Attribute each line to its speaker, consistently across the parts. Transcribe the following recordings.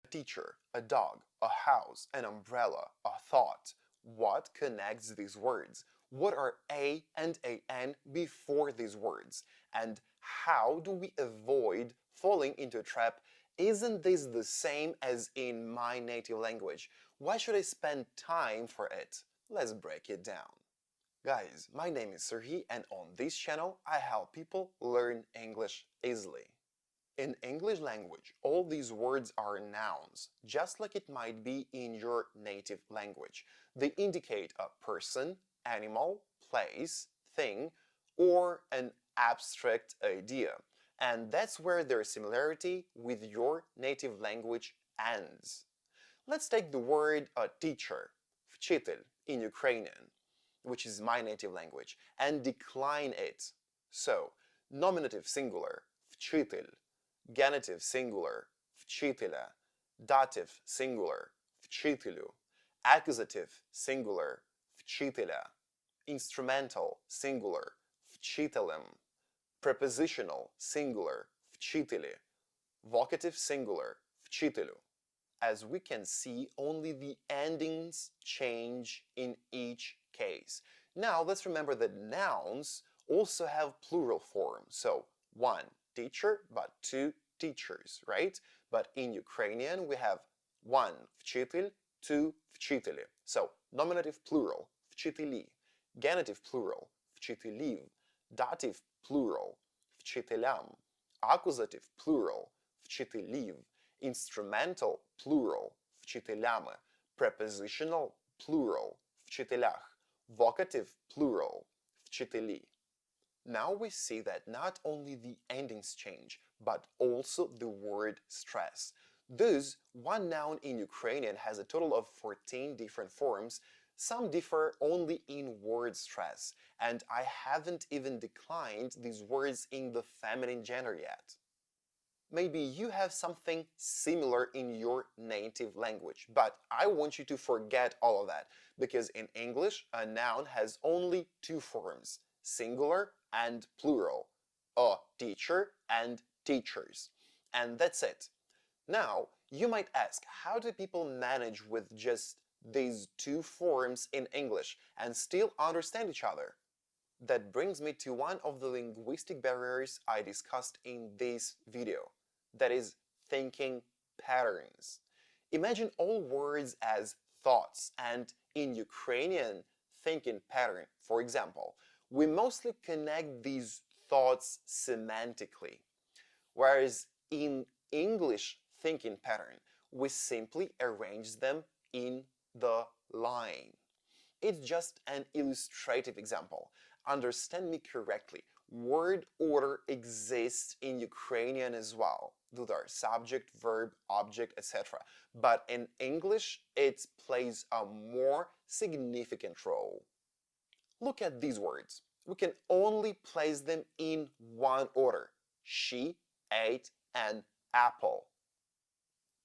Speaker 1: teacher, a dog, a house, an umbrella, a thought. What connects these words? What are a and an before these words? And how do we avoid falling into a trap? Isn't this the same as in my native language? Why should I spend time for it? Let's break it down. Guys, my name is Serhi, and on this channel I help people learn English easily. In English language, all these words are nouns, just like it might be in your native language. They indicate a person, animal, place, thing, or an abstract idea. And that's where their similarity with your native language ends. Let's take the word teacher, вчитель, in Ukrainian, which is my native language, and decline it. So, nominative singular, вчитель, genitive singular, вчителя, dative singular, вчителю, accusative singular, вчителя, instrumental singular, вчителем, prepositional singular, вчителі, vocative singular, вчителю. As we can see, only the endings change in each case. Now let's remember that nouns also have plural form. So one teacher, but two teachers, right? But in Ukrainian we have one вчитель, two вчителі. So nominative plural, вчителі, genitive plural, вчителів, dative plural, вчителям, accusative plural, вчителів, instrumental plural, вчителями, prepositional plural, вчителях, vocative plural, вчителі. Now we see that not only the endings change, but also the word stress. Thus, one noun in Ukrainian has a total of 14 different forms. Some differ only in word stress, and I haven't even declined these words in the feminine gender yet. Maybe you have something similar in your native language, but I want you to forget all of that, because in English, a noun has only two forms, singular and plural, a teacher and teachers. And that's it. Now, you might ask, how do people manage with just these two forms in English and still understand each other? That brings me to one of the linguistic barriers I discussed in this video. That is, thinking patterns. Imagine all words as thoughts, and in Ukrainian thinking pattern, for example, we mostly connect these thoughts semantically, whereas in English thinking pattern, we simply arrange them in the line. It's just an illustrative example. Understand me correctly. Word order exists in Ukrainian as well. Those are subject, verb, object, etc. But in English, it plays a more significant role. Look at these words. We can only place them in one order. She ate an apple.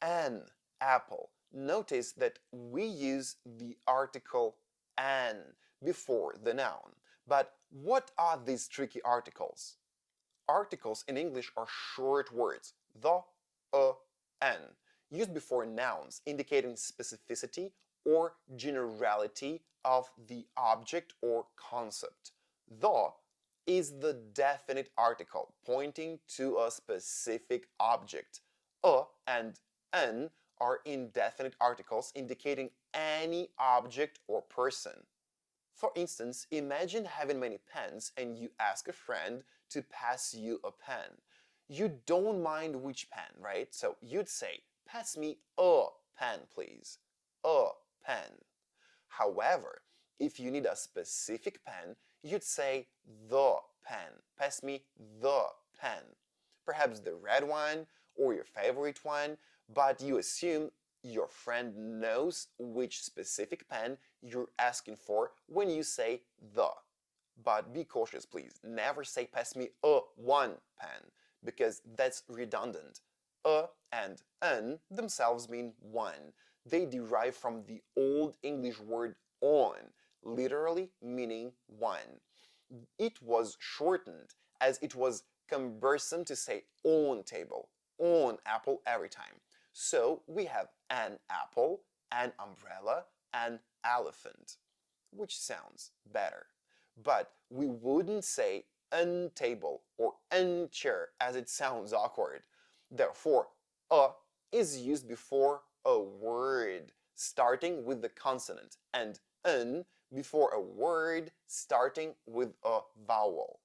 Speaker 1: An apple. Notice that we use the article an before the noun. But what are these tricky articles? Articles in English are short words, the, an, used before nouns, indicating specificity or generality of the object or concept. The is the definite article pointing to a specific object. And an are indefinite articles indicating any object or person. For instance, imagine having many pens and you ask a friend to pass you a pen. You don't mind which pen, right? So you'd say, pass me a pen, please. A pen. However, if you need a specific pen, you'd say the pen. Pass me the pen. Perhaps the red one or your favorite one, but you assume your friend knows which specific pen you're asking for when you say the. But be cautious, please. Never say pass me a one pen, because that's redundant. A and an themselves mean one. They derive from the Old English word on, literally meaning one. It was shortened as it was cumbersome to say on table, on apple every time. So we have an apple, an umbrella, an elephant, which sounds better. But we wouldn't say an table or an chair as it sounds awkward. Therefore, a is used before a word starting with the consonant and an before a word starting with a vowel.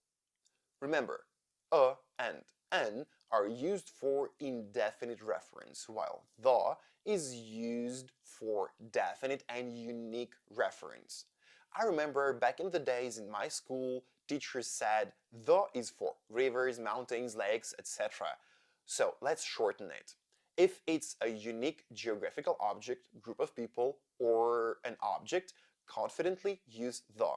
Speaker 1: Remember, a and an are used for indefinite reference, while the is used for definite and unique reference. I remember back in the days in my school, teachers said the is for rivers, mountains, lakes, etc. So let's shorten it. If it's a unique geographical object, group of people, or an object, confidently use the.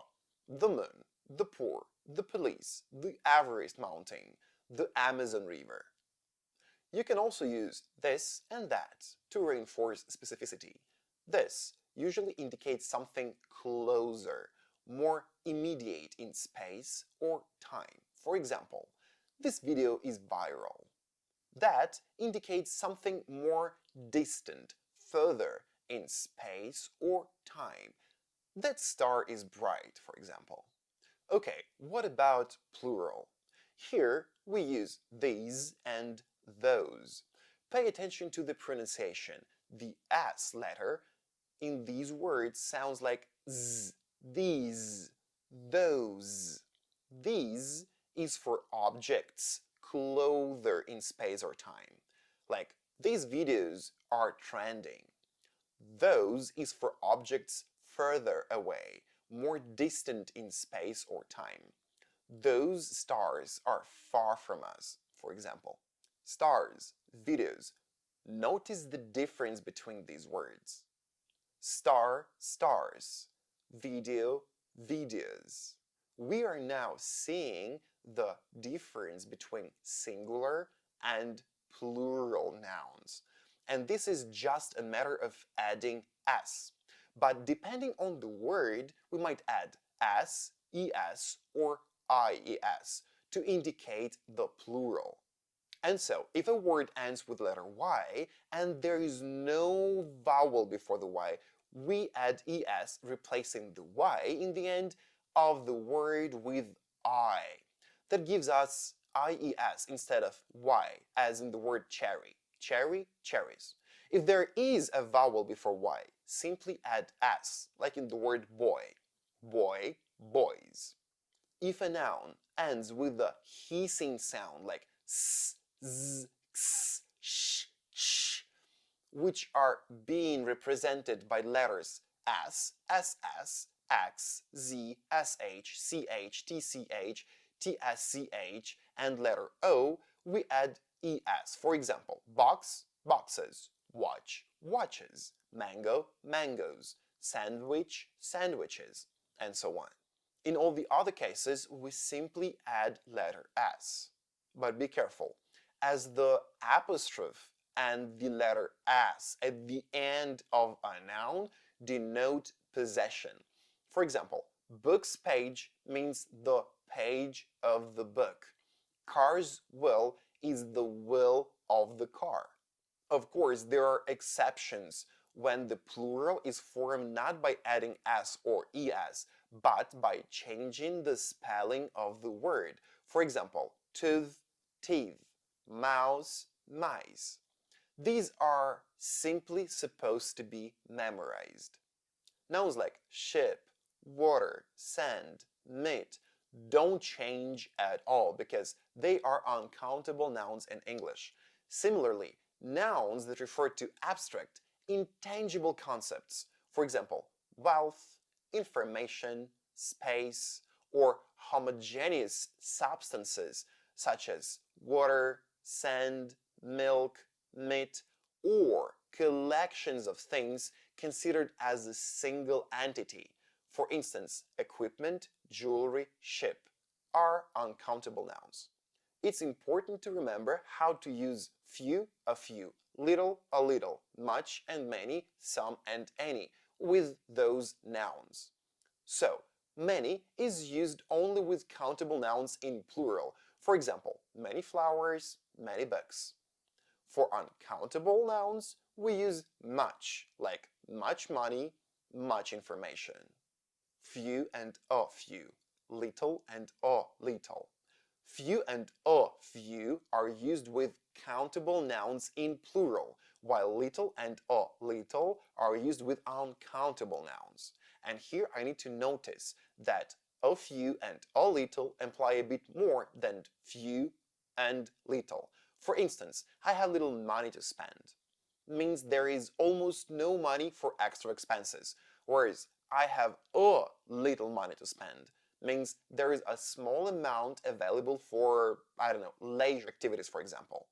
Speaker 1: The moon, the poor, the police, the Everest mountain, the Amazon River. You can also use this and that to reinforce specificity. This usually indicates something closer, more immediate in space or time. For example, this video is viral. That indicates something more distant, further in space or time. That star is bright, for example. Okay, what about plural? Here we use these and those. Pay attention to the pronunciation. The S letter in these words sounds like Z. These, those. These is for objects closer in space or time. Like, these videos are trending. Those is for objects further away, more distant in space or time. Those stars are far from us, for example. Stars, videos. Notice the difference between these words. Star, stars. Video, videos. We are now seeing the difference between singular and plural nouns. And this is just a matter of adding s. But depending on the word, we might add s, es, or ies to indicate the plural. And so, if a word ends with letter y and there is no vowel before the y, we add es, replacing the y in the end of the word with I. That gives us ies instead of y, as in the word cherry. Cherry, cherries. If there is a vowel before y, simply add s, like in the word boy. Boy, boys. If a noun ends with a hissing sound like s, z, x, sh, sh, which are being represented by letters s, ss, x, z, sh, ch, tch, tsch, and letter o, we add es. For example, box, boxes, watch, watches, mango, mangoes, sandwich, sandwiches, and so on. In all the other cases, we simply add letter s. But be careful, as the apostrophe and the letter s at the end of a noun denote possession. For example, book's page means the page of the book. Car's wheel is the wheel of the car. Of course, there are exceptions when the plural is formed not by adding s or es, but by changing the spelling of the word. For example, tooth, teeth, mouse, mice. These are simply supposed to be memorized. Nouns like ship, water, sand, meat don't change at all because they are uncountable nouns in English. Similarly, nouns that refer to abstract, intangible concepts, for example, wealth, information, space, or homogeneous substances such as water, sand, milk, meat, or collections of things considered as a single entity. For instance, equipment, jewelry, ship are uncountable nouns. It's important to remember how to use few, a few, little, a little, much and many, some and any with those nouns. So, many is used only with countable nouns in plural. For example, many flowers, many books. For uncountable nouns, we use much, like much money, much information. Few and a few, little and a little. Few and a few are used with countable nouns in plural, while little and a little are used with uncountable nouns. And here I need to notice that a few and a little imply a bit more than few and little. For instance, I have little money to spend. Means there is almost no money for extra expenses, whereas I have a little money to spend means there is a small amount available for, I don't know, leisure activities, for example.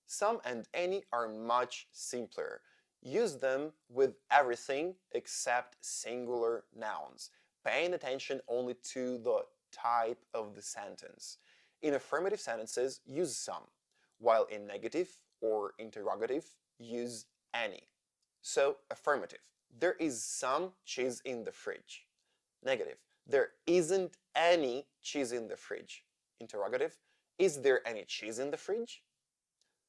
Speaker 1: Some and any are much simpler. Use them with everything except singular nouns, paying attention only to the type of the sentence. In affirmative sentences, use some, while in negative or interrogative, use any. So, affirmative, there is some cheese in the fridge. Negative, there isn't any cheese in the fridge. Interrogative, is there any cheese in the fridge?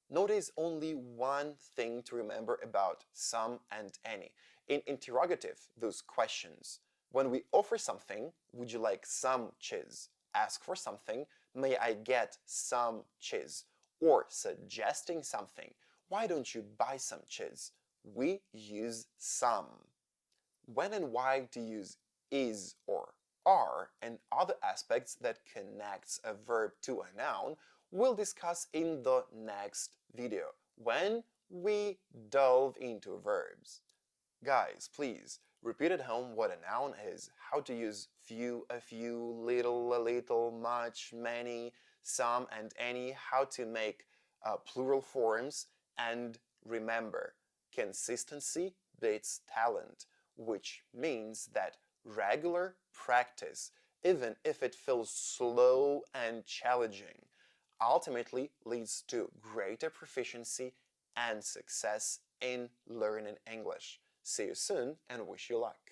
Speaker 1: Notice only one thing to remember about some and any. In interrogative, those questions, when we offer something, would you like some cheese? Ask for something, may I get some cheese? Or suggesting something, why don't you buy some cheese? We use some. When and why to use is or are and other aspects that connects a verb to a noun we'll discuss in the next video when we delve into verbs. Guys, please repeat at home what a noun is, how to use few, a few, little, a little, much, many, some, and any, how to make plural forms, and remember, consistency beats talent, which means that regular practice, even if it feels slow and challenging, ultimately leads to greater proficiency and success in learning English. See you soon and wish you luck.